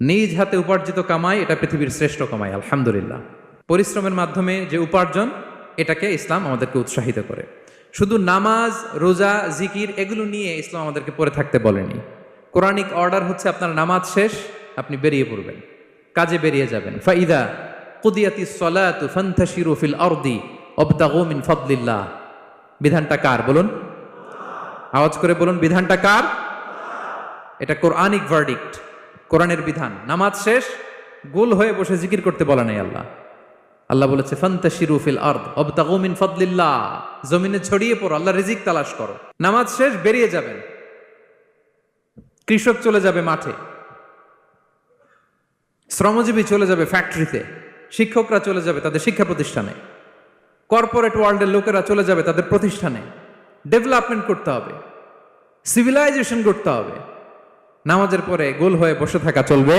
নিজ হাতে উপার্জিত কামাই এটা পৃথিবীর শ্রেষ্ঠ কামাই, আলহামদুলিল্লাহ। পরিশ্রমের মাধ্যমে যে উপার্জন, এটাকে ইসলাম আমাদেরকে উৎসাহিত করে। শুধু নামাজ, রোজা, জিকির এগুলো নিয়ে ইসলাম আমাদেরকে পড়ে থাকতে বলেনি। কোরআনিক অর্ডার হচ্ছে আপনার নামাজ শেষ, আপনি বেরিয়ে পড়বেন, কাজে বেরিয়ে যাবেন। ফাইদা কুদিয়াতিস সালাতু ফান্তাশিরু ফিল আরদি ওয়াবতাগু মিন ফাদলিল্লাহ। বিধানটা কার বলুন? আওয়াজ করে বলুন, বিধানটা কার? এটা কোরআনিক ভার্ডিক্ট, কোরআনের বিধান। নামাজ শেষ, গোল হয়ে বসে জিকির করতে বলা নাই আল্লাহ। আল্লাহ বলেছে ফান্তাশিরু ফিল আরদ ওয়াবতাগু মিন ফাদলিল্লাহ, জমিনে ছড়িয়ে পড়ো, আল্লাহ রিজিক তালাশ করো। নামাজ শেষ, বেরিয়ে যাবেন। কৃষক চলে যাবে মাঠে, শ্রমজীবী চলে যাবে ফ্যাক্টরিতে, শিক্ষকরা চলে যাবে তাদের শিক্ষা প্রতিষ্ঠানে, কর্পোরেট ওয়ার্ল্ডের লোকেরা চলে যাবে তাদের প্রতিষ্ঠানে। ডেভেলপমেন্ট করতে হবে, সিভিলাইজেশন করতে হবে। নামাজের পরে গোল হয়ে বসে থাকা চলবে